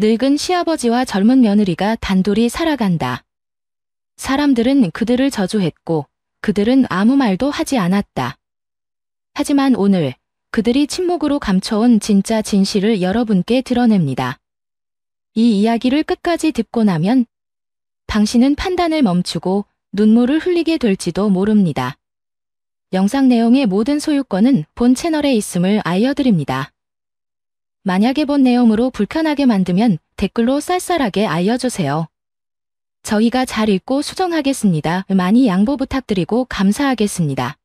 늙은 시아버지와 젊은 며느리가 단둘이 살아간다. 사람들은 그들을 저주했고 그들은 아무 말도 하지 않았다. 하지만 오늘 그들이 침묵으로 감춰온 진짜 진실을 여러분께 드러냅니다. 이 이야기를 끝까지 듣고 나면 당신은 판단을 멈추고 눈물을 흘리게 될지도 모릅니다. 영상 내용의 모든 소유권은 본 채널에 있음을 알려드립니다. 만약에 본 내용으로 불편하게 만들면 댓글로 쌀쌀하게 알려주세요. 저희가 잘 읽고 수정하겠습니다. 많이 양보 부탁드리고 감사하겠습니다.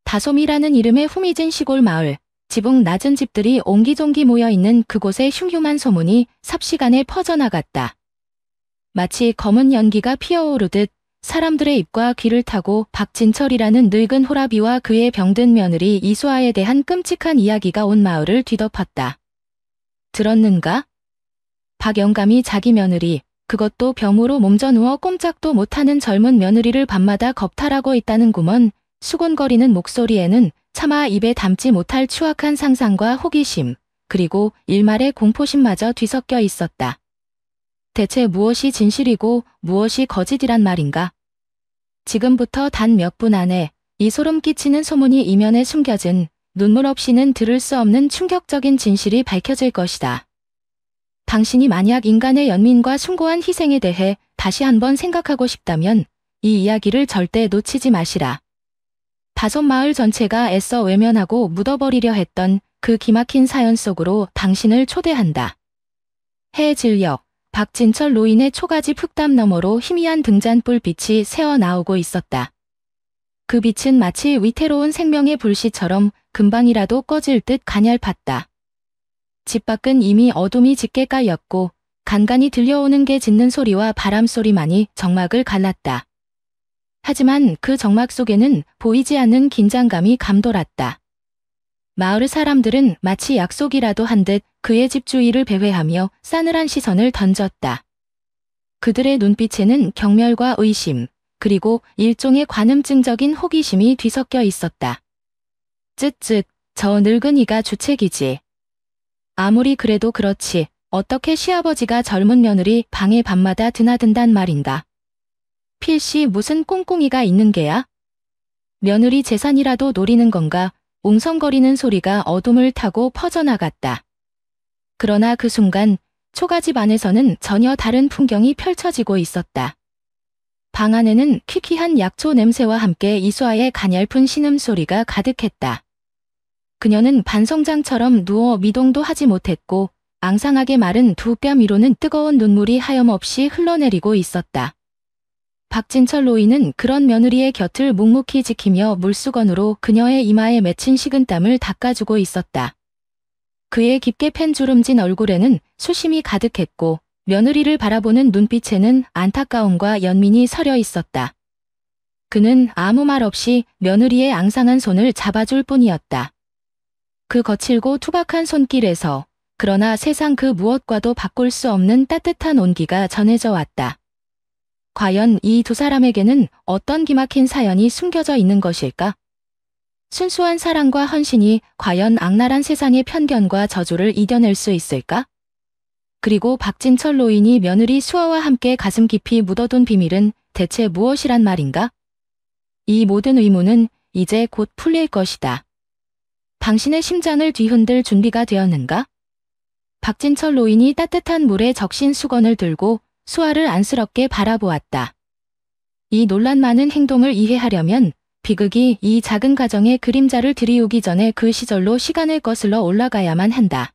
다솜이라는 이름의 후미진 시골 마을, 지붕 낮은 집들이 옹기종기 모여있는 그곳에 흉흉한 소문이 삽시간에 퍼져나갔다. 마치 검은 연기가 피어오르듯 사람들의 입과 귀를 타고 박진철이라는 늙은 호라비와 그의 병든 며느리 이수아에 대한 끔찍한 이야기가 온 마을을 뒤덮었다. 들었는가? 박 영감이 자기 며느리, 그것도 병으로 몸져 누워 꼼짝도 못하는 젊은 며느리를 밤마다 겁탈하고 있다는구먼. 수곤거리는 목소리에는 차마 입에 담지 못할 추악한 상상과 호기심, 그리고 일말의 공포심마저 뒤섞여 있었다. 대체 무엇이 진실이고 무엇이 거짓이란 말인가? 지금부터 단 몇 분 안에 이 소름 끼치는 소문이 이면에 숨겨진 눈물 없이는 들을 수 없는 충격적인 진실이 밝혀질 것이다. 당신이 만약 인간의 연민과 숭고한 희생에 대해 다시 한번 생각하고 싶다면 이 이야기를 절대 놓치지 마시라. 다솜 마을 전체가 애써 외면하고 묻어버리려 했던 그 기막힌 사연 속으로 당신을 초대한다. 해질녘 박진철 노인의 초가집 흙담 너머로 희미한 등잔불 빛이 새어나오고 있었다. 그 빛은 마치 위태로운 생명의 불씨처럼 금방이라도 꺼질 듯 가냘팠다. 집 밖은 이미 어둠이 짙게 깔렸고 간간히 들려오는 개 짖는 소리와 바람 소리만이 정막을 갈랐다. 하지만 그 정막 속에는 보이지 않는 긴장감이 감돌았다. 마을 사람들은 마치 약속이라도 한 듯 그의 집 주위를 배회하며 싸늘한 시선을 던졌다. 그들의 눈빛에는 경멸과 의심, 그리고 일종의 관음증적인 호기심이 뒤섞여 있었다. 쯧쯧, 저 늙은이가 주책이지. 아무리 그래도 그렇지, 어떻게 시아버지가 젊은 며느리 방에 밤마다 드나든단 말인가. 필시 무슨 꽁꽁이가 있는 게야? 며느리 재산이라도 노리는 건가? 웅성거리는 소리가 어둠을 타고 퍼져나갔다. 그러나 그 순간 초가집 안에서는 전혀 다른 풍경이 펼쳐지고 있었다. 방 안에는 퀴퀴한 약초 냄새와 함께 이수아의 가냘픈 신음소리가 가득했다. 그녀는 반성장처럼 누워 미동도 하지 못했고 앙상하게 마른 두 뺨 위로는 뜨거운 눈물이 하염없이 흘러내리고 있었다. 박진철 노인은 그런 며느리의 곁을 묵묵히 지키며 물수건으로 그녀의 이마에 맺힌 식은땀을 닦아주고 있었다. 그의 깊게 팬 주름진 얼굴에는 수심이 가득했고 며느리를 바라보는 눈빛에는 안타까움과 연민이 서려 있었다. 그는 아무 말 없이 며느리의 앙상한 손을 잡아줄 뿐이었다. 그 거칠고 투박한 손길에서 그러나 세상 그 무엇과도 바꿀 수 없는 따뜻한 온기가 전해져 왔다. 과연 이 두 사람에게는 어떤 기막힌 사연이 숨겨져 있는 것일까? 순수한 사랑과 헌신이 과연 악랄한 세상의 편견과 저주를 이겨낼 수 있을까? 그리고 박진철 노인이 며느리 수아와 함께 가슴 깊이 묻어둔 비밀은 대체 무엇이란 말인가? 이 모든 의문은 이제 곧 풀릴 것이다. 당신의 심장을 뒤흔들 준비가 되었는가? 박진철 노인이 따뜻한 물에 적신 수건을 들고 수아를 안쓰럽게 바라보았다. 이 논란 많은 행동을 이해하려면 비극이 이 작은 가정의 그림자를 들이우기 전에 그 시절로 시간을 거슬러 올라가야만 한다.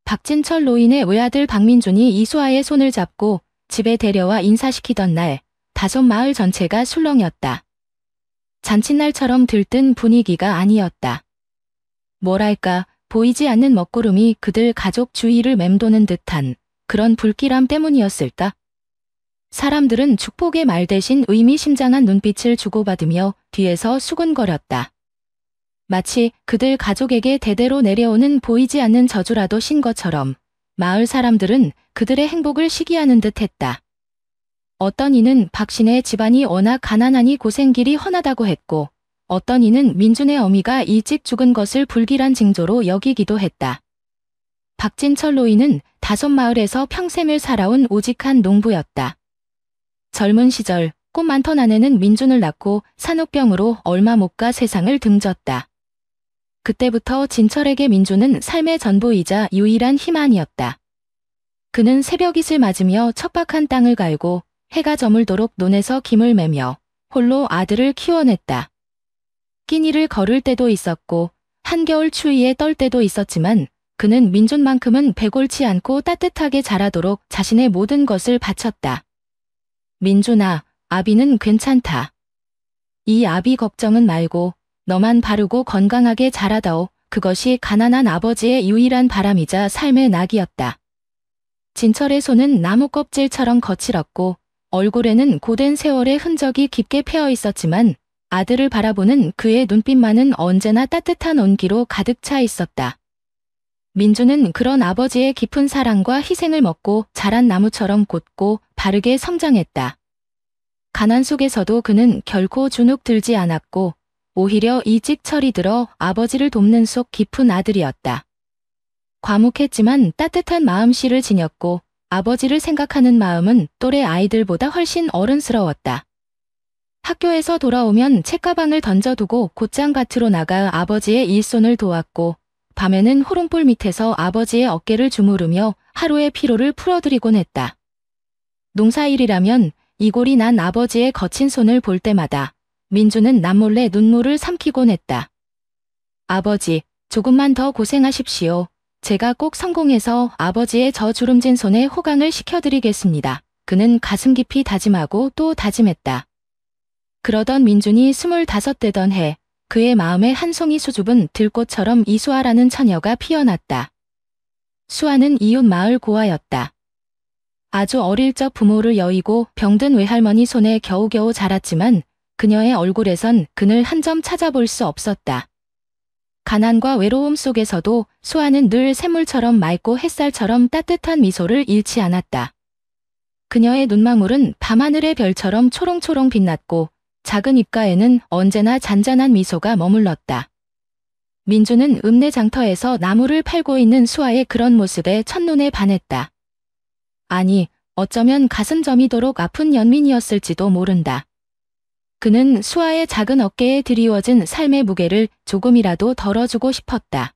박진철 노인의 외아들 박민준이 이수아의 손을 잡고 집에 데려와 인사시키던 날, 다솜 마을 전체가 술렁였다. 잔칫날처럼 들뜬 분위기가 아니었다. 뭐랄까, 보이지 않는 먹구름이 그들 가족 주위를 맴도는 듯한 그런 불길함 때문이었을까? 사람들은 축복의 말 대신 의미심장한 눈빛을 주고받으며 뒤에서 수군거렸다. 마치 그들 가족에게 대대로 내려오는 보이지 않는 저주라도 신 것처럼 마을 사람들은 그들의 행복을 시기하는 듯했다. 어떤 이는 박신의 집안이 워낙 가난하니 고생길이 훤하다고 했고 어떤 이는 민준의 어미가 일찍 죽은 것을 불길한 징조로 여기기도 했다. 박진철 노인은 다섯 마을에서 평생을 살아온 오직한 농부였다. 젊은 시절 꽃 많던 아내는 민준을 낳고 산후병으로 얼마 못 가 세상을 등졌다. 그때부터 진철에게 민준은 삶의 전부이자 유일한 희망이었다. 그는 새벽잇을 맞으며 척박한 땅을 갈고 해가 저물도록 논에서 김을 매며 홀로 아들을 키워냈다. 끼니를 거를 때도 있었고 한겨울 추위에 떨 때도 있었지만 그는 민준만큼은 배골치 않고 따뜻하게 자라도록 자신의 모든 것을 바쳤다. 민준아, 아비는 괜찮다. 이 아비 걱정은 말고 너만 바르고 건강하게 자라다오. 그것이 가난한 아버지의 유일한 바람이자 삶의 낙이었다. 진철의 손은 나무 껍질처럼 거칠었고 얼굴에는 고된 세월의 흔적이 깊게 패어 있었지만 아들을 바라보는 그의 눈빛만은 언제나 따뜻한 온기로 가득 차 있었다. 민준은 그런 아버지의 깊은 사랑과 희생을 먹고 자란 나무처럼 곧고 바르게 성장했다. 가난 속에서도 그는 결코 주눅 들지 않았고 오히려 일찍 철이 들어 아버지를 돕는 속 깊은 아들이었다. 과묵했지만 따뜻한 마음씨를 지녔고 아버지를 생각하는 마음은 또래 아이들보다 훨씬 어른스러웠다. 학교에서 돌아오면 책가방을 던져두고 곧장 밭으로 나가 아버지의 일손을 도왔고 밤에는 호롱불 밑에서 아버지의 어깨를 주무르며 하루의 피로를 풀어드리곤 했다. 농사일이라면 이골이 난 아버지의 거친 손을 볼 때마다 민준은 남몰래 눈물을 삼키곤 했다. 아버지, 조금만 더 고생하십시오. 제가 꼭 성공해서 아버지의 저 주름진 손에 호강을 시켜드리겠습니다. 그는 가슴 깊이 다짐하고 또 다짐했다. 그러던 민준이 25되던 해 그의 마음에 한 송이 수줍은 들꽃처럼 이수아라는 처녀가 피어났다. 수아는 이웃 마을 고아였다. 아주 어릴 적 부모를 여의고 병든 외할머니 손에 겨우겨우 자랐지만 그녀의 얼굴에선 그늘 한 점 찾아볼 수 없었다. 가난과 외로움 속에서도 수아는 늘 샘물처럼 맑고 햇살처럼 따뜻한 미소를 잃지 않았다. 그녀의 눈망울은 밤하늘의 별처럼 초롱초롱 빛났고 작은 입가에는 언제나 잔잔한 미소가 머물렀다. 민준은 읍내장터에서 나무를 팔고 있는 수아의 그런 모습에 첫눈에 반했다. 아니, 어쩌면 가슴 저미도록 아픈 연민이었을지도 모른다. 그는 수아의 작은 어깨에 드리워진 삶의 무게를 조금이라도 덜어주고 싶었다.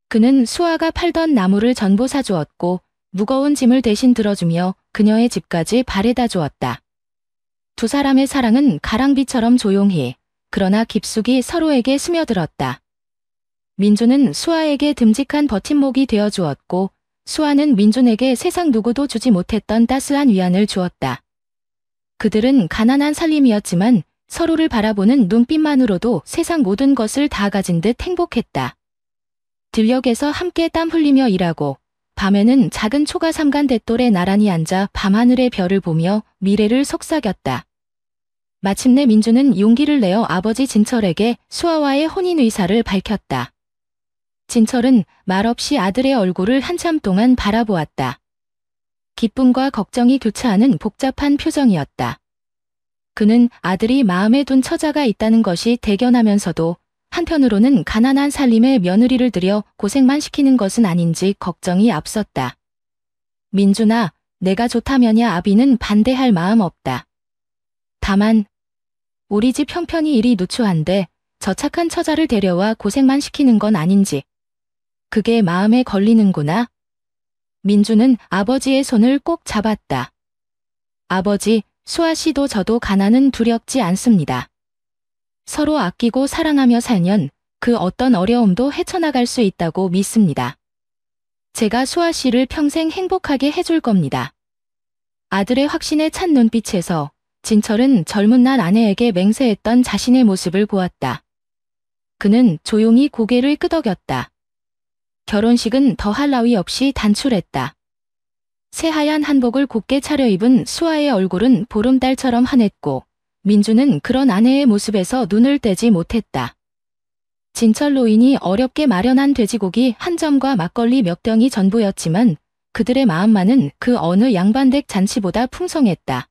그는 수아가 팔던 나무를 전부 사주었고 무거운 짐을 대신 들어주며 그녀의 집까지 바래다 주었다. 두 사람의 사랑은 가랑비처럼 조용히 그러나 깊숙이 서로에게 스며들었다. 민준은 수아에게 듬직한 버팀목이 되어주었고 수아는 민준에게 세상 누구도 주지 못했던 따스한 위안을 주었다. 그들은 가난한 살림이었지만 서로를 바라보는 눈빛만으로도 세상 모든 것을 다 가진 듯 행복했다. 들녘에서 함께 땀 흘리며 일하고 밤에는 작은 초가 삼간 돛돌에 나란히 앉아 밤하늘의 별을 보며 미래를 속삭였다. 마침내 민준은 용기를 내어 아버지 진철에게 수아와의 혼인 의사를 밝혔다. 진철은 말없이 아들의 얼굴을 한참 동안 바라보았다. 기쁨과 걱정이 교차하는 복잡한 표정이었다. 그는 아들이 마음에 둔 처자가 있다는 것이 대견하면서도 한편으로는 가난한 살림에 며느리를 들여 고생만 시키는 것은 아닌지 걱정이 앞섰다. 민준아, 내가 좋다면야 아비는 반대할 마음 없다. 다만 우리 집 형편이 이리 누추한데 저 착한 처자를 데려와 고생만 시키는 건 아닌지. 그게 마음에 걸리는구나. 민준은 아버지의 손을 꼭 잡았다. 아버지, 수아 씨도 저도 가난은 두렵지 않습니다. 서로 아끼고 사랑하며 살면 그 어떤 어려움도 헤쳐나갈 수 있다고 믿습니다. 제가 수아 씨를 평생 행복하게 해줄 겁니다. 아들의 확신에 찬 눈빛에서 진철은 젊은 날 아내에게 맹세했던 자신의 모습을 보았다. 그는 조용히 고개를 끄덕였다. 결혼식은 더할 나위 없이 단출했다. 새하얀 한복을 곱게 차려입은 수아의 얼굴은 보름달처럼 환했고 민준은 그런 아내의 모습에서 눈을 떼지 못했다. 진철 노인이 어렵게 마련한 돼지고기 한 점과 막걸리 몇 병이 전부였지만 그들의 마음만은 그 어느 양반댁 잔치보다 풍성했다.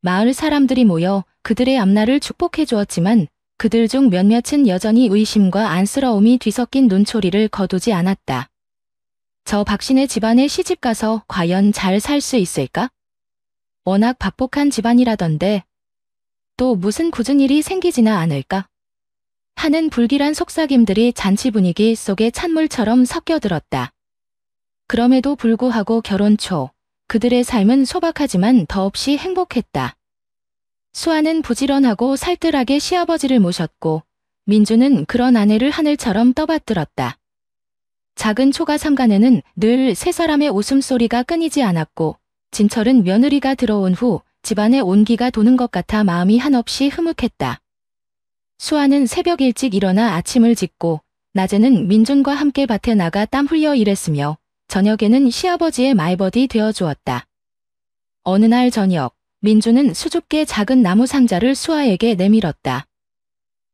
마을 사람들이 모여 그들의 앞날을 축복해 주었지만 그들 중 몇몇은 여전히 의심과 안쓰러움이 뒤섞인 눈초리를 거두지 않았다. 저 박신의 집안에 시집가서 과연 잘 살 수 있을까? 워낙 박복한 집안이라던데 또 무슨 굳은 일이 생기지나 않을까? 하는 불길한 속삭임들이 잔치 분위기 속에 찬물처럼 섞여들었다. 그럼에도 불구하고 결혼 초 그들의 삶은 소박하지만 더없이 행복했다. 수아는 부지런하고 살뜰하게 시아버지를 모셨고 민주는 그런 아내를 하늘처럼 떠받들었다. 작은 초가 삼간에는 늘 세 사람의 웃음소리가 끊이지 않았고 진철은 며느리가 들어온 후 집안에 온기가 도는 것 같아 마음이 한없이 흐뭇했다. 수아는 새벽 일찍 일어나 아침을 짓고 낮에는 민준과 함께 밭에 나가 땀 흘려 일했으며 저녁에는 시아버지의 말벗이 되어주었다. 어느 날 저녁 민준은 수줍게 작은 나무 상자를 수아에게 내밀었다.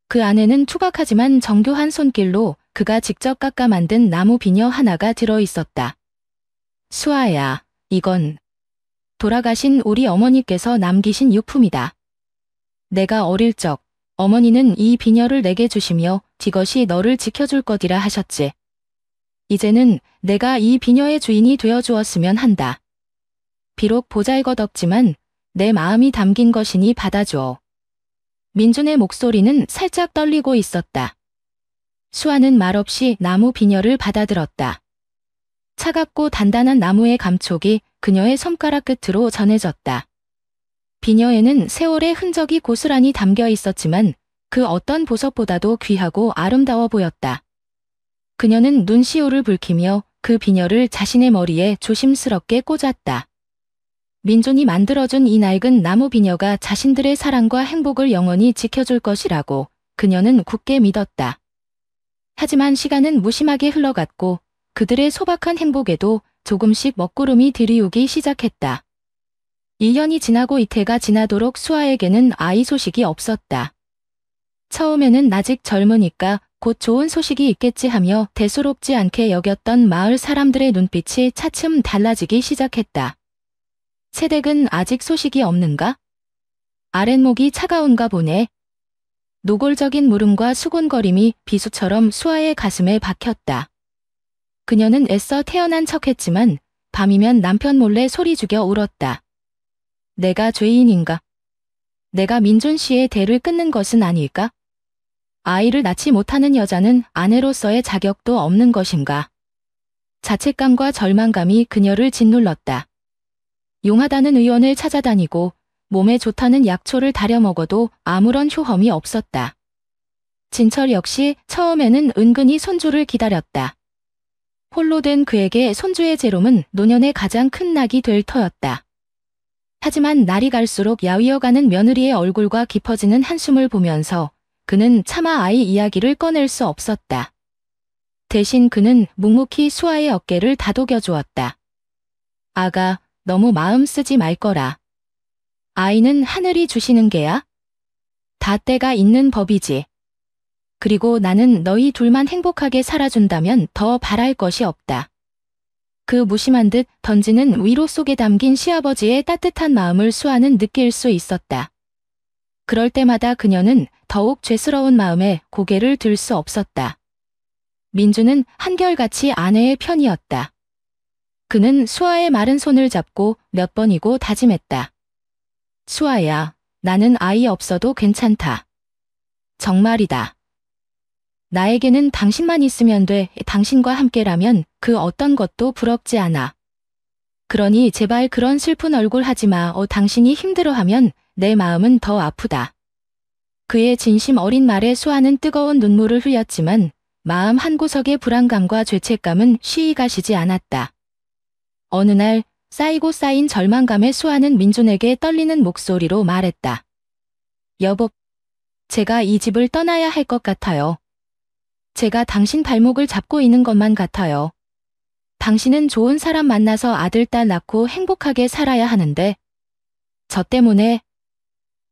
그 안에는 투박하지만 정교한 손길로 그가 직접 깎아 만든 나무 비녀 하나가 들어있었다. 수아야, 이건 돌아가신 우리 어머니께서 남기신 유품이다. 내가 어릴 적 어머니는 이 비녀를 내게 주시며 이것이 너를 지켜줄 것이라 하셨지. 이제는 내가 이 비녀의 주인이 되어주었으면 한다. 비록 보잘것없지만 내 마음이 담긴 것이니 받아줘. 민준의 목소리는 살짝 떨리고 있었다. 수아는 말없이 나무 비녀를 받아들었다. 차갑고 단단한 나무의 감촉이 그녀의 손가락 끝으로 전해졌다. 비녀에는 세월의 흔적이 고스란히 담겨 있었지만 그 어떤 보석보다도 귀하고 아름다워 보였다. 그녀는 눈시울을 붉히며 그 비녀를 자신의 머리에 조심스럽게 꽂았다. 민준이 만들어준 이 낡은 나무 비녀가 자신들의 사랑과 행복을 영원히 지켜줄 것이라고 그녀는 굳게 믿었다. 하지만 시간은 무심하게 흘러갔고 그들의 소박한 행복에도 조금씩 먹구름이 들이우기 시작했다. 1년이 지나고 이태가 지나도록 수아에게는 아이 소식이 없었다. 처음에는 아직 젊으니까 곧 좋은 소식이 있겠지 하며 대수롭지 않게 여겼던 마을 사람들의 눈빛이 차츰 달라지기 시작했다. 새댁은 아직 소식이 없는가? 아랫목이 차가운가 보네. 노골적인 물음과 수곤거림이 비수처럼 수아의 가슴에 박혔다. 그녀는 애써 태어난 척했지만 밤이면 남편 몰래 소리 죽여 울었다. 내가 죄인인가? 내가 민준 씨의 대를 끊는 것은 아닐까? 아이를 낳지 못하는 여자는 아내로서의 자격도 없는 것인가? 자책감과 절망감이 그녀를 짓눌렀다. 용하다는 의원을 찾아다니고 몸에 좋다는 약초를 다려 먹어도 아무런 효험이 없었다. 진철 역시 처음에는 은근히 손주를 기다렸다. 홀로 된 그에게 손주의 재롱은 노년의 가장 큰 낙이 될 터였다. 하지만 날이 갈수록 야위어가는 며느리의 얼굴과 깊어지는 한숨을 보면서 그는 차마 아이 이야기를 꺼낼 수 없었다. 대신 그는 묵묵히 수아의 어깨를 다독여 주었다. 아가, 너무 마음 쓰지 말거라. 아이는 하늘이 주시는 게야? 다 때가 있는 법이지. 그리고 나는 너희 둘만 행복하게 살아준다면 더 바랄 것이 없다. 그 무심한 듯 던지는 위로 속에 담긴 시아버지의 따뜻한 마음을 수아는 느낄 수 있었다. 그럴 때마다 그녀는 더욱 죄스러운 마음에 고개를 들 수 없었다. 민주는 한결같이 아내의 편이었다. 그는 수아의 마른 손을 잡고 몇 번이고 다짐했다. 수아야, 나는 아이 없어도 괜찮다. 정말이다. 나에게는 당신만 있으면 돼. 당신과 함께라면 그 어떤 것도 부럽지 않아. 그러니 제발 그런 슬픈 얼굴 하지 마. 당신이 힘들어하면 내 마음은 더 아프다. 그의 진심 어린 말에 수아는 뜨거운 눈물을 흘렸지만 마음 한구석의 불안감과 죄책감은 쉬이 가시지 않았다. 어느 날 쌓이고 쌓인 절망감에 수아는 민준에게 떨리는 목소리로 말했다. 여보, 제가 이 집을 떠나야 할 것 같아요. 제가 당신 발목을 잡고 있는 것만 같아요. 당신은 좋은 사람 만나서 아들, 딸 낳고 행복하게 살아야 하는데 저 때문에.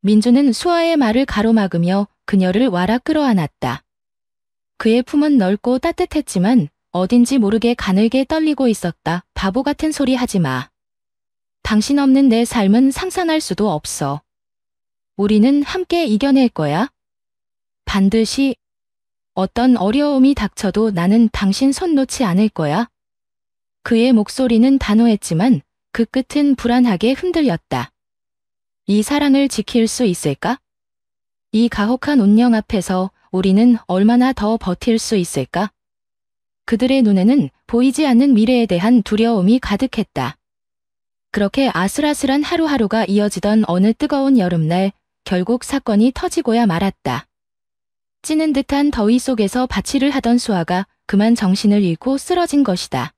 민주는 수아의 말을 가로막으며 그녀를 와락 끌어안았다. 그의 품은 넓고 따뜻했지만 어딘지 모르게 가늘게 떨리고 있었다. 바보 같은 소리 하지 마. 당신 없는 내 삶은 상상할 수도 없어. 우리는 함께 이겨낼 거야. 반드시. 어떤 어려움이 닥쳐도 나는 당신 손 놓지 않을 거야. 그의 목소리는 단호했지만 그 끝은 불안하게 흔들렸다. 이 사랑을 지킬 수 있을까? 이 가혹한 운명 앞에서 우리는 얼마나 더 버틸 수 있을까? 그들의 눈에는 보이지 않는 미래에 대한 두려움이 가득했다. 그렇게 아슬아슬한 하루하루가 이어지던 어느 뜨거운 여름날 결국 사건이 터지고야 말았다. 찌는 듯한 더위 속에서 바치를 하던 수아가 그만 정신을 잃고 쓰러진 것이다.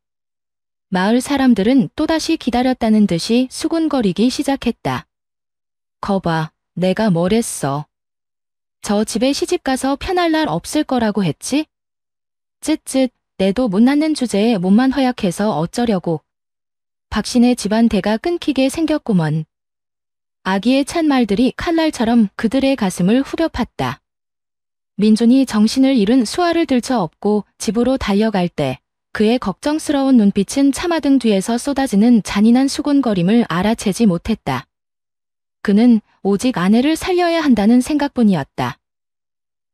마을 사람들은 또다시 기다렸다는 듯이 수군거리기 시작했다. 거봐, 내가 뭘 했어. 저 집에 시집가서 편할 날 없을 거라고 했지? 쯧쯧, 내도 못 낳는 주제에 몸만 허약해서 어쩌려고. 박신의 집안 대가 끊기게 생겼구먼. 아기의 찬 말들이 칼날처럼 그들의 가슴을 후려 팠다. 민준이 정신을 잃은 수아를 들쳐 업고 집으로 달려갈 때 그의 걱정스러운 눈빛은 차마등 뒤에서 쏟아지는 잔인한 수군거림을 알아채지 못했다. 그는 오직 아내를 살려야 한다는 생각뿐이었다.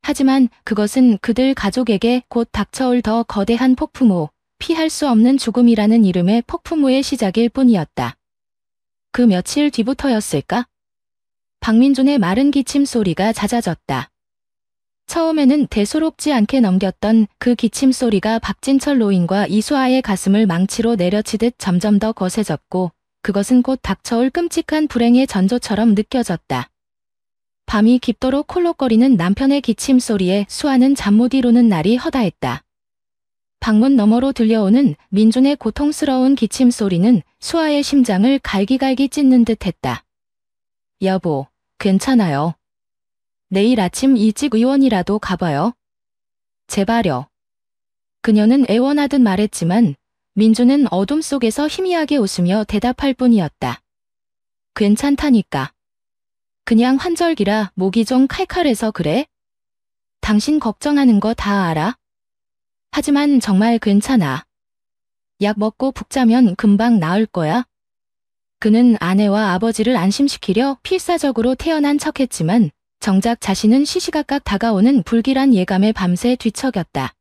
하지만 그것은 그들 가족에게 곧 닥쳐올 더 거대한 폭풍우, 피할 수 없는 죽음이라는 이름의 폭풍우의 시작일 뿐이었다. 그 며칠 뒤부터였을까? 박민준의 마른 기침 소리가 잦아졌다. 처음에는 대수롭지 않게 넘겼던 그 기침 소리가 박진철 노인과 이수아의 가슴을 망치로 내려치듯 점점 더 거세졌고 그것은 곧 닥쳐올 끔찍한 불행의 전조처럼 느껴졌다. 밤이 깊도록 콜록거리는 남편의 기침 소리에 수아는 잠 못 이루는 날이 허다했다. 방문 너머로 들려오는 민준의 고통스러운 기침 소리는 수아의 심장을 갈기갈기 찢는 듯했다. 여보, 괜찮아요. 내일 아침 일찍 의원이라도 가봐요. 제발요. 그녀는 애원하듯 말했지만 민준은 어둠 속에서 희미하게 웃으며 대답할 뿐이었다. 괜찮다니까. 그냥 환절기라 목이 좀 칼칼해서 그래? 당신 걱정하는 거 다 알아. 하지만 정말 괜찮아. 약 먹고 푹 자면 금방 나을 거야. 그는 아내와 아버지를 안심시키려 필사적으로 태어난 척했지만 정작 자신은 시시각각 다가오는 불길한 예감에 밤새 뒤척였다.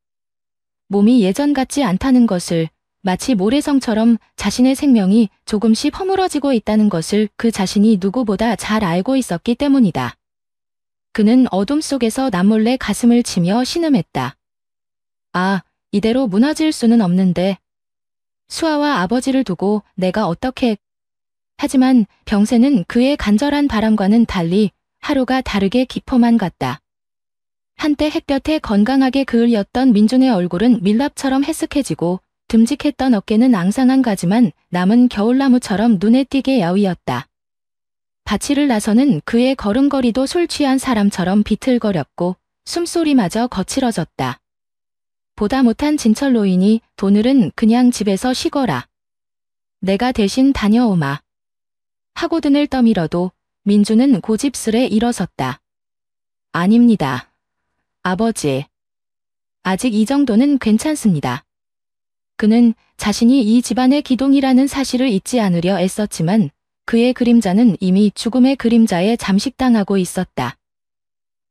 몸이 예전 같지 않다는 것을, 마치 모래성처럼 자신의 생명이 조금씩 허물어지고 있다는 것을 그 자신이 누구보다 잘 알고 있었기 때문이다. 그는 어둠 속에서 남몰래 가슴을 치며 신음했다. 아, 이대로 무너질 수는 없는데. 수아와 아버지를 두고 내가 어떻게... 하지만 병세는 그의 간절한 바람과는 달리 하루가 다르게 깊어만 갔다. 한때 햇볕에 건강하게 그을렸던 민준의 얼굴은 밀랍처럼 해쓱해지고 듬직했던 어깨는 앙상한 가지만 남은 겨울나무처럼 눈에 띄게 야위었다. 바치를 나서는 그의 걸음걸이도 술 취한 사람처럼 비틀거렸고 숨소리마저 거칠어졌다. 보다 못한 진철 노인이 오늘은 그냥 집에서 쉬거라. 내가 대신 다녀오마. 하고든을 떠밀어도 민준은 고집스레 일어섰다. 아닙니다. 아버지. 아직 이 정도는 괜찮습니다. 그는 자신이 이 집안의 기동이라는 사실을 잊지 않으려 애썼지만 그의 그림자는 이미 죽음의 그림자에 잠식당하고 있었다.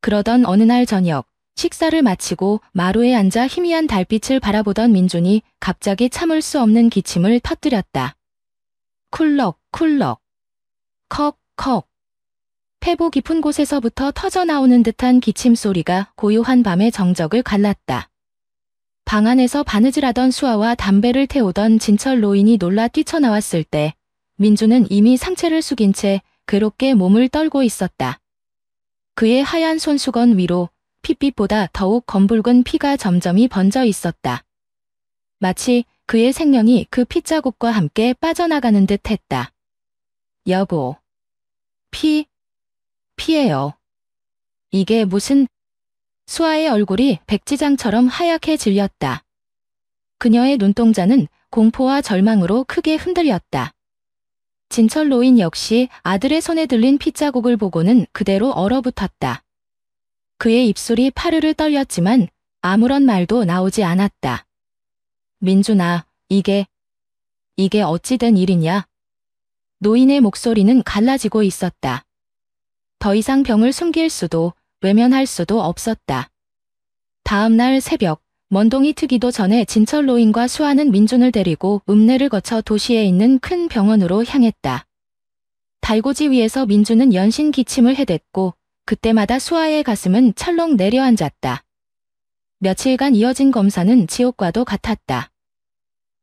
그러던 어느 날 저녁, 식사를 마치고 마루에 앉아 희미한 달빛을 바라보던 민준이 갑자기 참을 수 없는 기침을 터뜨렸다. 쿨럭, 쿨럭. 컥, 컥. 폐부 깊은 곳에서부터 터져나오는 듯한 기침 소리가 고요한 밤의 정적을 갈랐다. 방 안에서 바느질하던 수아와 담배를 태우던 진철 노인이 놀라 뛰쳐나왔을 때 민준은 이미 상체를 숙인 채 괴롭게 몸을 떨고 있었다. 그의 하얀 손수건 위로 핏빛보다 더욱 검붉은 피가 점점이 번져 있었다. 마치 그의 생명이 그 핏자국과 함께 빠져나가는 듯 했다. 여보. 피예요. 이게 무슨... 수아의 얼굴이 백지장처럼 하얗게 질렸다. 그녀의 눈동자는 공포와 절망으로 크게 흔들렸다. 진철 노인 역시 아들의 손에 들린 핏자국을 보고는 그대로 얼어붙었다. 그의 입술이 파르르 떨렸지만 아무런 말도 나오지 않았다. 민준아, 이게 어찌 된 일이냐? 노인의 목소리는 갈라지고 있었다. 더 이상 병을 숨길 수도 외면할 수도 없었다. 다음 날 새벽, 먼동이 트기도 전에 진철노인과 수아는 민준을 데리고 읍내를 거쳐 도시에 있는 큰 병원으로 향했다. 달고지 위에서 민준은 연신 기침을 해댔고 그때마다 수아의 가슴은 철렁 내려앉았다. 며칠간 이어진 검사는 지옥과도 같았다.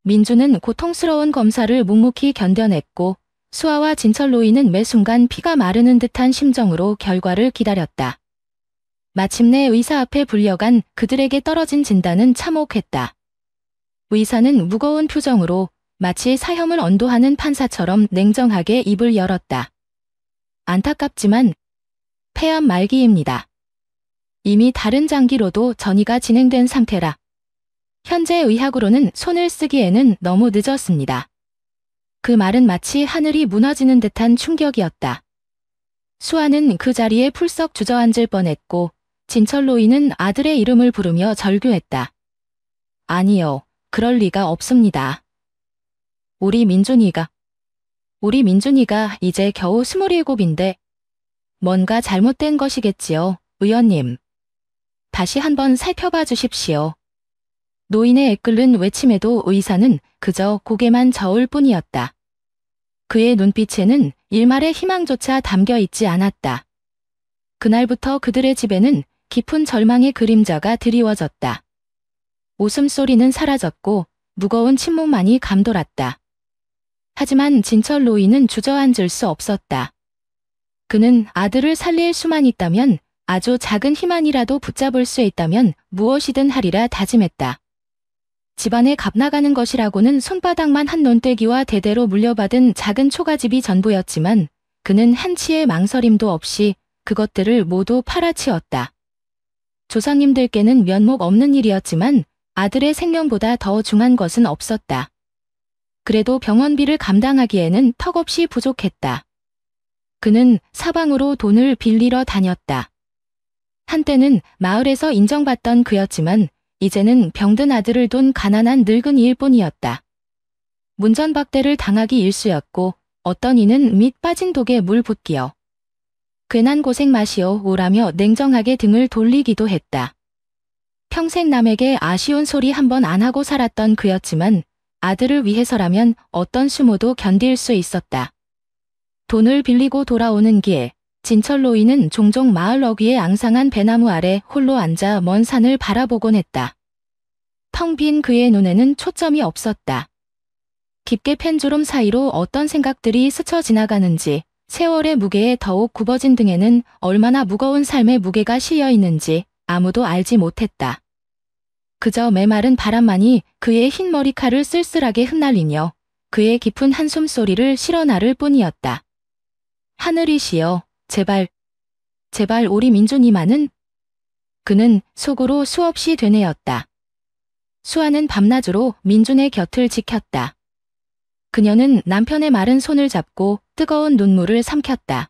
민준은 고통스러운 검사를 묵묵히 견뎌냈고 수아와 진철노인은 매 순간 피가 마르는 듯한 심정으로 결과를 기다렸다. 마침내 의사 앞에 불려간 그들에게 떨어진 진단은 참혹했다. 의사는 무거운 표정으로 마치 사형을 언도하는 판사처럼 냉정하게 입을 열었다. 안타깝지만 폐암 말기입니다. 이미 다른 장기로도 전이가 진행된 상태라 현재 의학으로는 손을 쓰기에는 너무 늦었습니다. 그 말은 마치 하늘이 무너지는 듯한 충격이었다. 수아는 그 자리에 풀썩 주저앉을 뻔했고 진철노인은 아들의 이름을 부르며 절규했다. 아니요, 그럴 리가 없습니다. 우리 민준이가 이제 겨우 27인데 뭔가 잘못된 것이겠지요, 의원님. 다시 한번 살펴봐 주십시오. 노인의 애끓는 외침에도 의사는 그저 고개만 저을 뿐이었다. 그의 눈빛에는 일말의 희망조차 담겨 있지 않았다. 그날부터 그들의 집에는 깊은 절망의 그림자가 드리워졌다. 웃음소리는 사라졌고 무거운 침묵만이 감돌았다. 하지만 진철노인은 주저앉을 수 없었다. 그는 아들을 살릴 수만 있다면, 아주 작은 희망이라도 붙잡을 수 있다면 무엇이든 하리라 다짐했다. 집안에 값나가는 것이라고는 손바닥만 한 논대기와 대대로 물려받은 작은 초가집이 전부였지만 그는 한치의 망설임도 없이 그것들을 모두 팔아치웠다. 조상님들께는 면목 없는 일이었지만 아들의 생명보다 더 중한 것은 없었다. 그래도 병원비를 감당하기에는 턱없이 부족했다. 그는 사방으로 돈을 빌리러 다녔다. 한때는 마을에서 인정받던 그였지만 이제는 병든 아들을 둔 가난한 늙은이일 뿐이었다. 문전박대를 당하기 일쑤였고 어떤 이는 밑 빠진 독에 물 붓기여 괜한 고생 마시오 오라며 냉정하게 등을 돌리기도 했다. 평생 남에게 아쉬운 소리 한 번 안 하고 살았던 그였지만 아들을 위해서라면 어떤 수모도 견딜 수 있었다. 돈을 빌리고 돌아오는 길, 진철노인은 종종 마을 어귀의 앙상한 배나무 아래 홀로 앉아 먼 산을 바라보곤 했다. 텅 빈 그의 눈에는 초점이 없었다. 깊게 팬 주름 사이로 어떤 생각들이 스쳐 지나가는지, 세월의 무게에 더욱 굽어진 등에는 얼마나 무거운 삶의 무게가 실려 있는지 아무도 알지 못했다. 그저 메마른 바람만이 그의 흰 머리칼을 쓸쓸하게 흩날리며 그의 깊은 한숨 소리를 실어나를 뿐이었다. 하늘이시여, 제발 우리 민준이만은? 그는 속으로 수없이 되뇌었다. 수아는 밤낮으로 민준의 곁을 지켰다. 그녀는 남편의 마른 손을 잡고 뜨거운 눈물을 삼켰다.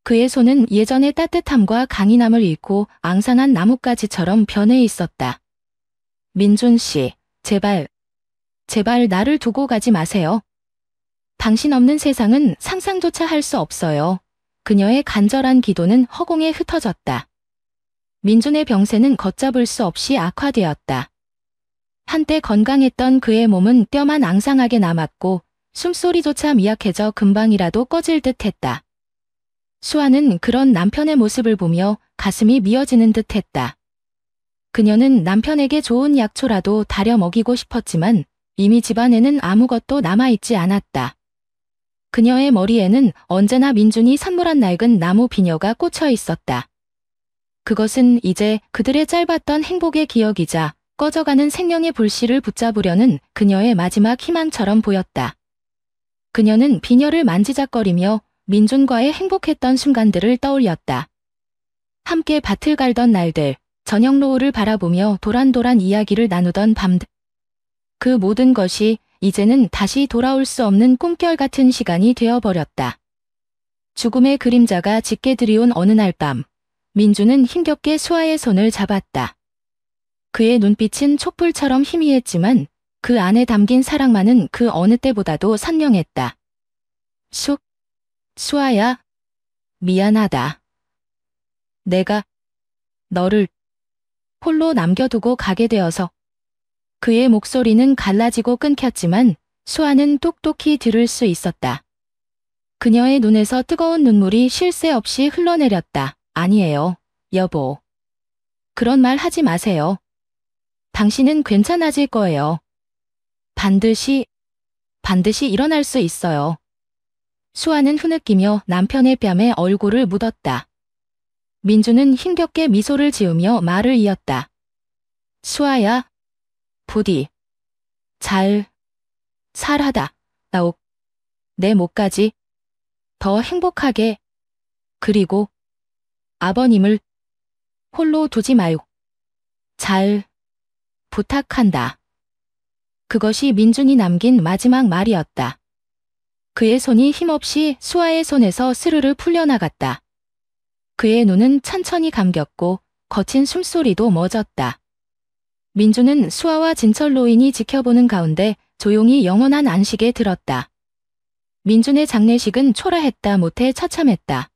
그의 손은 예전의 따뜻함과 강인함을 잃고 앙상한 나뭇가지처럼 변해 있었다. 민준 씨, 제발 나를 두고 가지 마세요. 당신 없는 세상은 상상조차 할 수 없어요. 그녀의 간절한 기도는 허공에 흩어졌다. 민준의 병세는 걷잡을 수 없이 악화되었다. 한때 건강했던 그의 몸은 뼈만 앙상하게 남았고 숨소리조차 미약해져 금방이라도 꺼질 듯했다. 수아는 그런 남편의 모습을 보며 가슴이 미어지는 듯했다. 그녀는 남편에게 좋은 약초라도 다려 먹이고 싶었지만 이미 집안에는 아무것도 남아있지 않았다. 그녀의 머리에는 언제나 민준이 선물한 낡은 나무 비녀가 꽂혀 있었다. 그것은 이제 그들의 짧았던 행복의 기억이자 꺼져가는 생명의 불씨를 붙잡으려는 그녀의 마지막 희망처럼 보였다. 그녀는 비녀를 만지작거리며 민준과의 행복했던 순간들을 떠올렸다. 함께 밭을 갈던 날들, 저녁 노을을 바라보며 도란도란 이야기를 나누던 밤들. 그 모든 것이 이제는 다시 돌아올 수 없는 꿈결 같은 시간이 되어버렸다. 죽음의 그림자가 짙게 들이온 어느 날 밤, 민준은 힘겹게 수아의 손을 잡았다. 그의 눈빛은 촛불처럼 희미했지만 그 안에 담긴 사랑만은 그 어느 때보다도 선명했다. 수아야, 미안하다. 내가 너를 홀로 남겨두고 가게 되어서. 그의 목소리는 갈라지고 끊겼지만 수아는 똑똑히 들을 수 있었다. 그녀의 눈에서 뜨거운 눈물이 쉴 새 없이 흘러내렸다. 아니에요, 여보. 그런 말 하지 마세요. 당신은 괜찮아질 거예요. 반드시 일어날 수 있어요. 수아는 흐느끼며 남편의 뺨에 얼굴을 묻었다. 민주는 힘겹게 미소를 지으며 말을 이었다. 수아야, 부디 잘하다. 나옥, 내 목까지 더 행복하게. 그리고 아버님을 홀로 두지 마요. 잘 부탁한다. 그것이 민준이 남긴 마지막 말이었다. 그의 손이 힘없이 수아의 손에서 스르르 풀려나갔다. 그의 눈은 천천히 감겼고 거친 숨소리도 멎었다. 민주는 수아와 진철로인이 지켜보는 가운데 조용히 영원한 안식에 들었다. 민준의 장례식은 초라했다 못해 처참했다.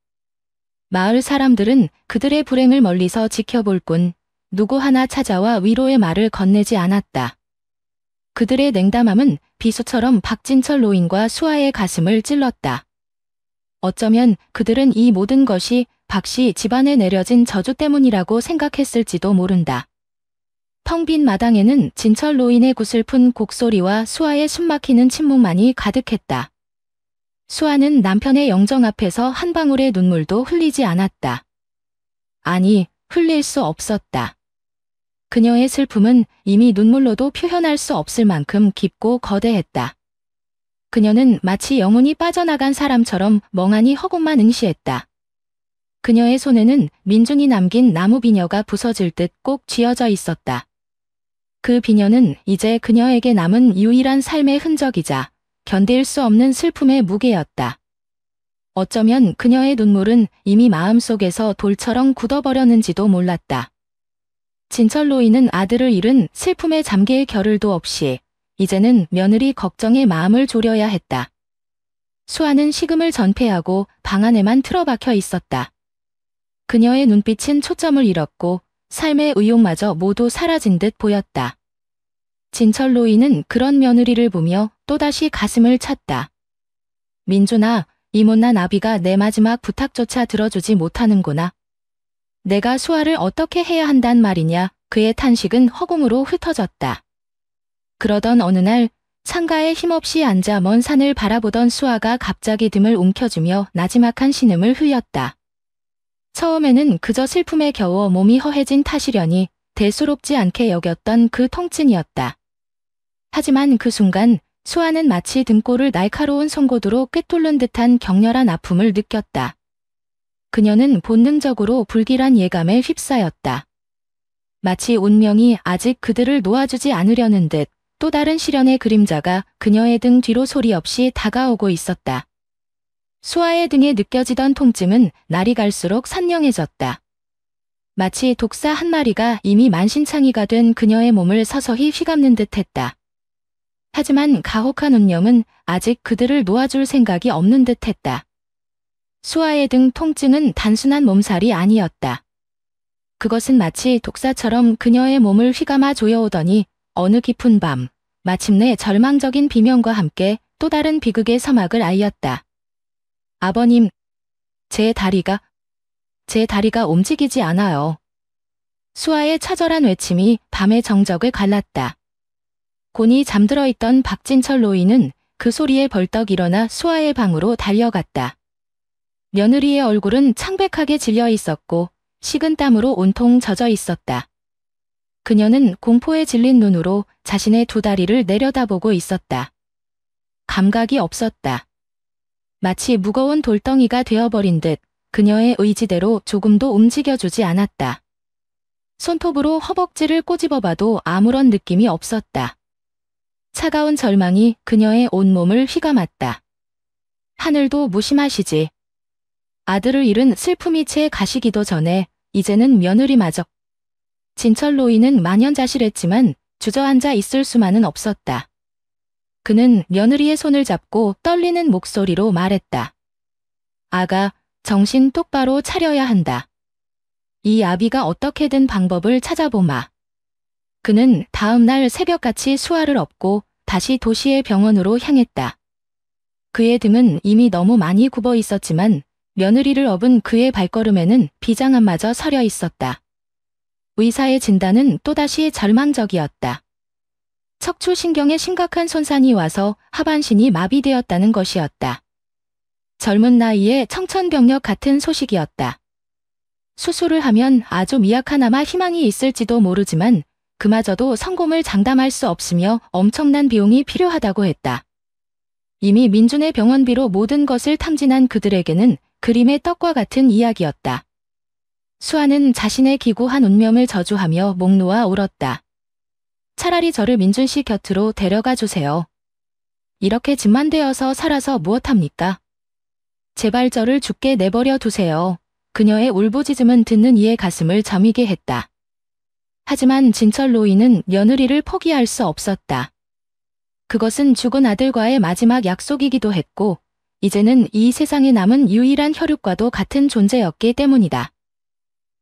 마을 사람들은 그들의 불행을 멀리서 지켜볼 뿐 누구 하나 찾아와 위로의 말을 건네지 않았다. 그들의 냉담함은 비수처럼 박진철 노인과 수아의 가슴을 찔렀다. 어쩌면 그들은 이 모든 것이 박씨 집안에 내려진 저주 때문이라고 생각했을지도 모른다. 텅 빈 마당에는 진철 노인의 구슬픈 곡소리와 수아의 숨막히는 침묵만이 가득했다. 수아는 남편의 영정 앞에서 한 방울의 눈물도 흘리지 않았다. 아니, 흘릴 수 없었다. 그녀의 슬픔은 이미 눈물로도 표현할 수 없을 만큼 깊고 거대했다. 그녀는 마치 영혼이 빠져나간 사람처럼 멍하니 허공만 응시했다. 그녀의 손에는 민준이 남긴 나무 비녀가 부서질 듯 꼭 쥐어져 있었다. 그 비녀는 이제 그녀에게 남은 유일한 삶의 흔적이자 견딜 수 없는 슬픔의 무게였다. 어쩌면 그녀의 눈물은 이미 마음속에서 돌처럼 굳어버렸는지도 몰랐다. 진철로인은 아들을 잃은 슬픔에 잠길 겨를도 없이 이제는 며느리 걱정에 마음을 졸여야 했다. 수아는 식음을 전폐하고 방 안에만 틀어박혀 있었다. 그녀의 눈빛은 초점을 잃었고 삶의 의욕마저 모두 사라진 듯 보였다. 진철로인은 그런 며느리를 보며 또다시 가슴을 찼다. 민준아, 이 못난 아비가 내 마지막 부탁조차 들어주지 못하는구나. 내가 수아를 어떻게 해야 한단 말이냐. 그의 탄식은 허공으로 흩어졌다. 그러던 어느 날 창가에 힘없이 앉아 먼 산을 바라보던 수아가 갑자기 등을 움켜쥐며 나지막한 신음을 흘렸다. 처음에는 그저 슬픔에 겨워 몸이 허해진 탓이려니 대수롭지 않게 여겼던 그 통증이었다. 하지만 그 순간 수아는 마치 등골을 날카로운 송곳으로 꿰뚫는 듯한 격렬한 아픔을 느꼈다. 그녀는 본능적으로 불길한 예감에 휩싸였다. 마치 운명이 아직 그들을 놓아주지 않으려는 듯 또 다른 시련의 그림자가 그녀의 등 뒤로 소리 없이 다가오고 있었다. 수아의 등에 느껴지던 통증은 날이 갈수록 선명해졌다. 마치 독사 한 마리가 이미 만신창이가 된 그녀의 몸을 서서히 휘감는 듯했다. 하지만 가혹한 운명은 아직 그들을 놓아줄 생각이 없는 듯했다. 수아의 등 통증은 단순한 몸살이 아니었다. 그것은 마치 독사처럼 그녀의 몸을 휘감아 조여오더니 어느 깊은 밤, 마침내 절망적인 비명과 함께 또 다른 비극의 서막을 알렸다. 아버님, 제 다리가 움직이지 않아요. 수아의 처절한 외침이 밤의 정적을 갈랐다. 곤히 잠들어 있던 박진철 노인은 그 소리에 벌떡 일어나 수아의 방으로 달려갔다. 며느리의 얼굴은 창백하게 질려 있었고 식은 땀으로 온통 젖어 있었다. 그녀는 공포에 질린 눈으로 자신의 두 다리를 내려다보고 있었다. 감각이 없었다. 마치 무거운 돌덩이가 되어버린 듯 그녀의 의지대로 조금도 움직여주지 않았다. 손톱으로 허벅지를 꼬집어봐도 아무런 느낌이 없었다. 차가운 절망이 그녀의 온몸을 휘감았다. 하늘도 무심하시지. 아들을 잃은 슬픔이 채 가시기도 전에 이제는 며느리마저. 진철 노인은 만연자실했지만 주저앉아 있을 수만은 없었다. 그는 며느리의 손을 잡고 떨리는 목소리로 말했다. 아가, 정신 똑바로 차려야 한다. 이 아비가 어떻게든 방법을 찾아보마. 그는 다음 날 새벽같이 수아를 업고 다시 도시의 병원으로 향했다. 그의 등은 이미 너무 많이 굽어 있었지만 며느리를 업은 그의 발걸음에는 비장함마저 서려 있었다. 의사의 진단은 또다시 절망적이었다. 척추신경에 심각한 손상이 와서 하반신이 마비되었다는 것이었다. 젊은 나이에 청천벽력 같은 소식이었다. 수술을 하면 아주 미약하나마 희망이 있을지도 모르지만 그마저도 성공을 장담할 수 없으며 엄청난 비용이 필요하다고 했다. 이미 민준의 병원비로 모든 것을 탐진한 그들에게는 그림의 떡과 같은 이야기였다. 수아는 자신의 기구한 운명을 저주하며 목 놓아 울었다. 차라리 저를 민준 씨 곁으로 데려가 주세요. 이렇게 집만 되어서 살아서 무엇합니까? 제발 저를 죽게 내버려 두세요. 그녀의 울부짖음은 듣는 이의 가슴을 저미게 했다. 하지만 진철 노인은 며느리를 포기할 수 없었다. 그것은 죽은 아들과의 마지막 약속이기도 했고 이제는 이 세상에 남은 유일한 혈육과도 같은 존재였기 때문이다.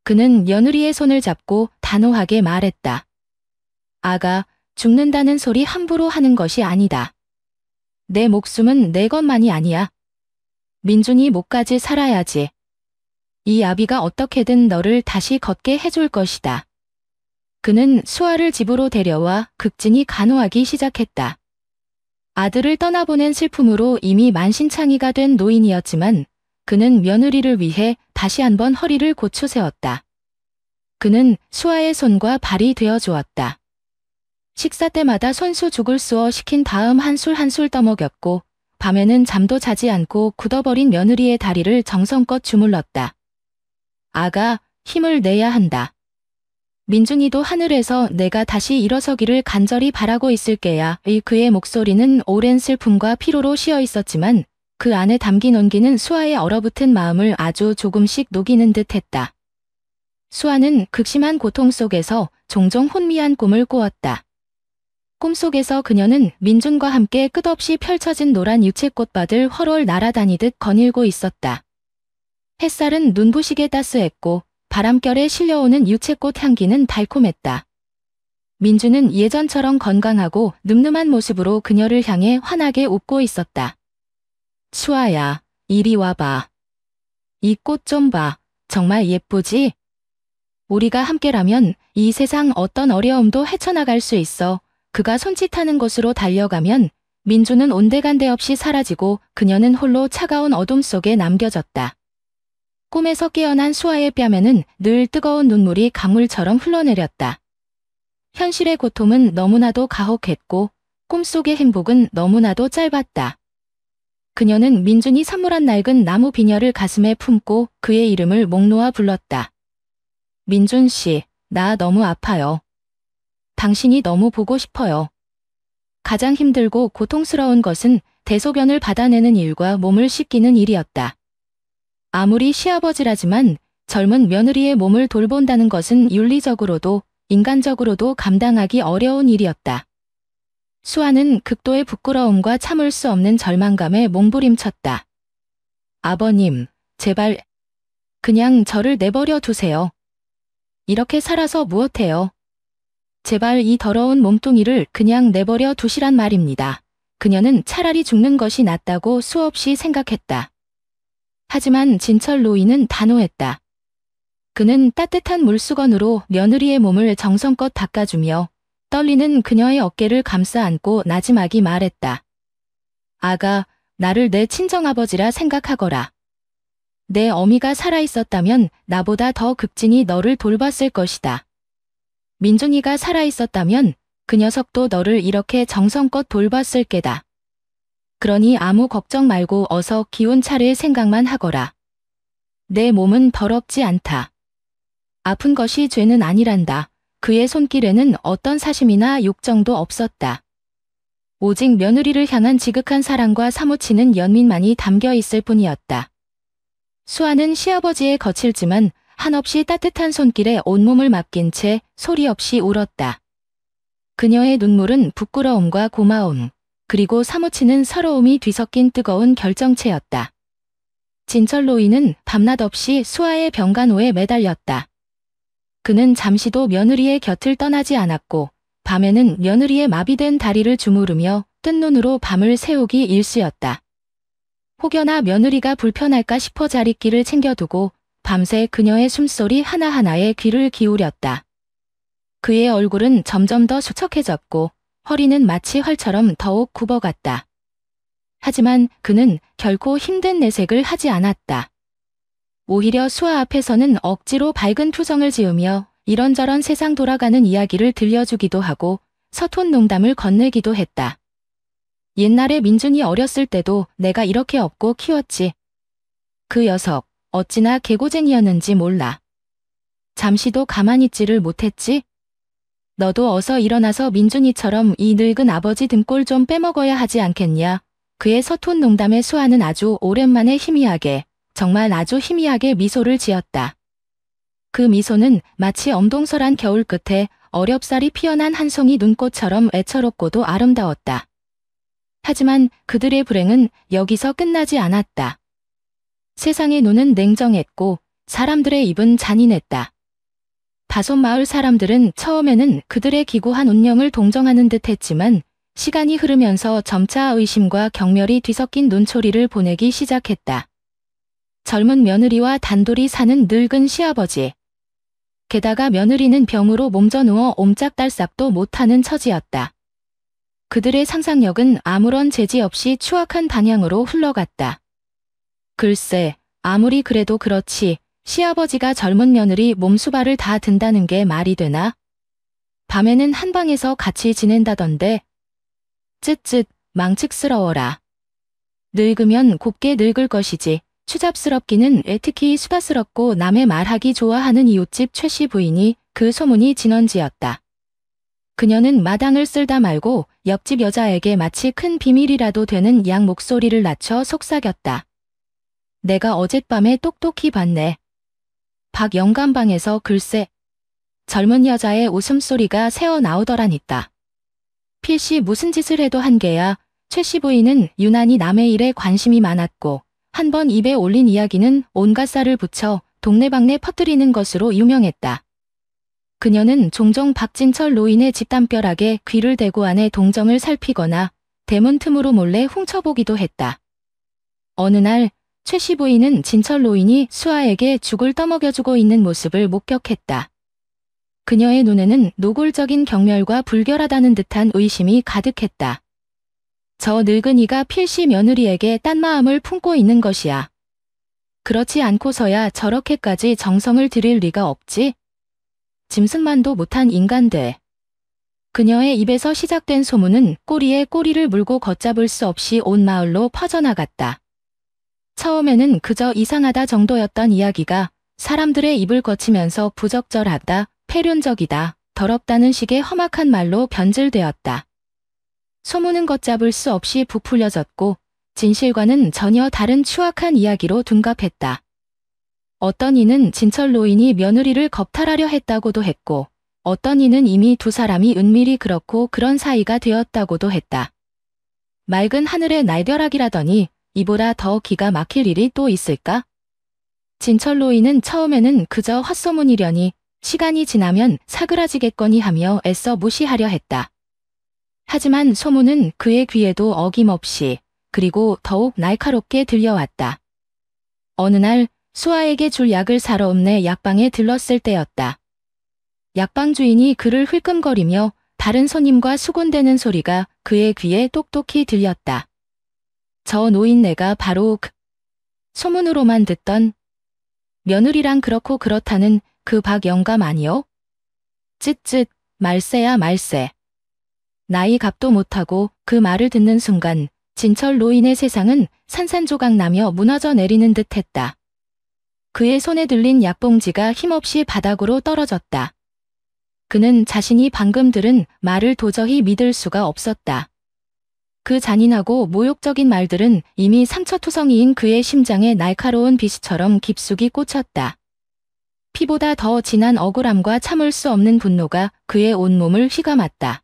그는 며느리의 손을 잡고 단호하게 말했다. 아가, 죽는다는 소리 함부로 하는 것이 아니다. 내 목숨은 내 것만이 아니야. 민준이 목까지 살아야지. 이 아비가 어떻게든 너를 다시 걷게 해줄 것이다. 그는 수아를 집으로 데려와 극진히 간호하기 시작했다. 아들을 떠나보낸 슬픔으로 이미 만신창이가 된 노인이었지만 그는 며느리를 위해 다시 한번 허리를 고쳐 세웠다. 그는 수아의 손과 발이 되어 주었다. 식사 때마다 손수 죽을 쑤어 시킨 다음 한 술 한 술 떠먹였고 밤에는 잠도 자지 않고 굳어버린 며느리의 다리를 정성껏 주물렀다. 아가, 힘을 내야 한다. 민준이도 하늘에서 내가 다시 일어서기를 간절히 바라고 있을게야. 그의 목소리는 오랜 슬픔과 피로로 쉬어 있었지만 그 안에 담긴 온기는 수아의 얼어붙은 마음을 아주 조금씩 녹이는 듯 했다. 수아는 극심한 고통 속에서 종종 혼미한 꿈을 꾸었다. 꿈속에서 그녀는 민준과 함께 끝없이 펼쳐진 노란 유채꽃밭을 훨훨 날아다니듯 거닐고 있었다. 햇살은 눈부시게 따스했고 바람결에 실려오는 유채꽃 향기는 달콤했다. 민준은 예전처럼 건강하고 늠름한 모습으로 그녀를 향해 환하게 웃고 있었다. 수아야, 이리 와봐. 이 꽃 좀 봐. 정말 예쁘지? 우리가 함께라면 이 세상 어떤 어려움도 헤쳐나갈 수 있어. 그가 손짓하는 곳으로 달려가면 민준은 온데간데 없이 사라지고 그녀는 홀로 차가운 어둠 속에 남겨졌다. 꿈에서 깨어난 수아의 뺨에는 늘 뜨거운 눈물이 강물처럼 흘러내렸다. 현실의 고통은 너무나도 가혹했고 꿈속의 행복은 너무나도 짧았다. 그녀는 민준이 선물한 낡은 나무 비녀를 가슴에 품고 그의 이름을 목 놓아 불렀다. 민준 씨, 나 너무 아파요. 당신이 너무 보고 싶어요. 가장 힘들고 고통스러운 것은 대소변을 받아내는 일과 몸을 씻기는 일이었다. 아무리 시아버지라지만 젊은 며느리의 몸을 돌본다는 것은 윤리적으로도 인간적으로도 감당하기 어려운 일이었다. 수아는 극도의 부끄러움과 참을 수 없는 절망감에 몸부림쳤다. 아버님, 제발 그냥 저를 내버려 두세요. 이렇게 살아서 무엇해요? 제발 이 더러운 몸뚱이를 그냥 내버려 두시란 말입니다. 그녀는 차라리 죽는 것이 낫다고 수없이 생각했다. 하지만 진철 노인은 단호했다. 그는 따뜻한 물수건으로 며느리의 몸을 정성껏 닦아주며 떨리는 그녀의 어깨를 감싸 안고 나지막이 말했다. 아가, 나를 내 친정아버지라 생각하거라. 내 어미가 살아있었다면 나보다 더 극진히 너를 돌봤을 것이다. 민준이가 살아있었다면 그 녀석도 너를 이렇게 정성껏 돌봤을 게다. 그러니 아무 걱정 말고 어서 기운 차릴 생각만 하거라. 내 몸은 더럽지 않다. 아픈 것이 죄는 아니란다. 그의 손길에는 어떤 사심이나 욕정도 없었다. 오직 며느리를 향한 지극한 사랑과 사무치는 연민만이 담겨 있을 뿐이었다. 수아는 시아버지의 거칠지만 한없이 따뜻한 손길에 온몸을 맡긴 채 소리 없이 울었다. 그녀의 눈물은 부끄러움과 고마움, 그리고 사무치는 서러움이 뒤섞인 뜨거운 결정체였다. 진철 노인은 밤낮 없이 수아의 병간호에 매달렸다. 그는 잠시도 며느리의 곁을 떠나지 않았고 밤에는 며느리의 마비된 다리를 주무르며 뜬 눈으로 밤을 새우기 일쑤였다. 혹여나 며느리가 불편할까 싶어 자릿기를 챙겨두고 밤새 그녀의 숨소리 하나하나에 귀를 기울였다. 그의 얼굴은 점점 더 수척해졌고 허리는 마치 활처럼 더욱 굽어갔다. 하지만 그는 결코 힘든 내색을 하지 않았다. 오히려 수아 앞에서는 억지로 밝은 표정을 지으며 이런저런 세상 돌아가는 이야기를 들려주기도 하고 서툰 농담을 건네기도 했다. 옛날에 민준이 어렸을 때도 내가 이렇게 업고 키웠지. 그 녀석 어찌나 개고쟁이였는지 몰라. 잠시도 가만히 있지를 못했지. 너도 어서 일어나서 민준이처럼 이 늙은 아버지 등골 좀 빼먹어야 하지 않겠냐. 그의 서툰 농담에 수아는 아주 오랜만에 희미하게, 정말 아주 희미하게 미소를 지었다. 그 미소는 마치 엄동설한 겨울 끝에 어렵사리 피어난 한 송이 눈꽃처럼 애처롭고도 아름다웠다. 하지만 그들의 불행은 여기서 끝나지 않았다. 세상의 눈은 냉정했고 사람들의 입은 잔인했다. 다섯 마을 사람들은 처음에는 그들의 기구한 운명을 동정하는 듯 했지만 시간이 흐르면서 점차 의심과 경멸이 뒤섞인 눈초리를 보내기 시작했다. 젊은 며느리와 단둘이 사는 늙은 시아버지. 게다가 며느리는 병으로 몸져 누워 옴짝달싹도 못하는 처지였다. 그들의 상상력은 아무런 제지 없이 추악한 방향으로 흘러갔다. 글쎄, 아무리 그래도 그렇지 시아버지가 젊은 며느리 몸수발을 다 든다는 게 말이 되나? 밤에는 한 방에서 같이 지낸다던데. 쯧쯧, 망측스러워라. 늙으면 곱게 늙을 것이지. 추잡스럽기는 특히 수다스럽고 남의 말하기 좋아하는 이웃집 최씨 부인이 그 소문이 진언지었다. 그녀는 마당을 쓸다 말고 옆집 여자에게 마치 큰 비밀이라도 되는 양 목소리를 낮춰 속삭였다. 내가 어젯밤에 똑똑히 봤네. 박 영감방에서 글쎄 젊은 여자의 웃음소리가 새어나오더라니까. 필시 무슨 짓을 해도 한계야. 최씨 부인은 유난히 남의 일에 관심이 많았고 한 번 입에 올린 이야기는 온갖 쌀을 붙여 동네방네 퍼뜨리는 것으로 유명했다. 그녀는 종종 박진철 노인의 집담벼락에 귀를 대고 안의 동정을 살피거나 대문 틈으로 몰래 훔쳐보기도 했다. 어느 날 최씨 부인은 진철 노인이 수아에게 죽을 떠먹여주고 있는 모습을 목격했다. 그녀의 눈에는 노골적인 경멸과 불결하다는 듯한 의심이 가득했다. 저 늙은이가 필시 며느리에게 딴 마음을 품고 있는 것이야. 그렇지 않고서야 저렇게까지 정성을 들일 리가 없지. 짐승만도 못한 인간들. 그녀의 입에서 시작된 소문은 꼬리에 꼬리를 물고 걷잡을 수 없이 온 마을로 퍼져나갔다. 처음에는 그저 이상하다 정도였던 이야기가 사람들의 입을 거치면서 부적절하다, 폐륜적이다, 더럽다는 식의 험악한 말로 변질되었다. 소문은 걷잡을 수 없이 부풀려졌고 진실과는 전혀 다른 추악한 이야기로 둔갑했다. 어떤 이는 진철 노인이 며느리를 겁탈하려 했다고도 했고 어떤 이는 이미 두 사람이 은밀히 그렇고 그런 사이가 되었다고도 했다. 맑은 하늘의 날벼락이라더니 이보다 더 기가 막힐 일이 또 있을까? 진철 노인은 처음에는 그저 헛소문이려니 시간이 지나면 사그라지겠거니 하며 애써 무시하려 했다. 하지만 소문은 그의 귀에도 어김없이 그리고 더욱 날카롭게 들려왔다. 어느 날 수아에게 줄 약을 사러 읍내 약방에 들렀을 때였다. 약방 주인이 그를 흘끔거리며 다른 손님과 수군대는 소리가 그의 귀에 똑똑히 들렸다. 저 노인네가 바로 소문으로만 듣던 며느리랑 그렇고 그렇다는 그 박 영감 아니요? 쯧쯧, 말세야 말세. 나이 값도 못하고 그 말을 듣는 순간 진철 노인의 세상은 산산조각 나며 무너져 내리는 듯 했다. 그의 손에 들린 약봉지가 힘없이 바닥으로 떨어졌다. 그는 자신이 방금 들은 말을 도저히 믿을 수가 없었다. 그 잔인하고 모욕적인 말들은 이미 상처투성이인 그의 심장에 날카로운 비수처럼 깊숙이 꽂혔다. 피보다 더 진한 억울함과 참을 수 없는 분노가 그의 온몸을 휘감았다.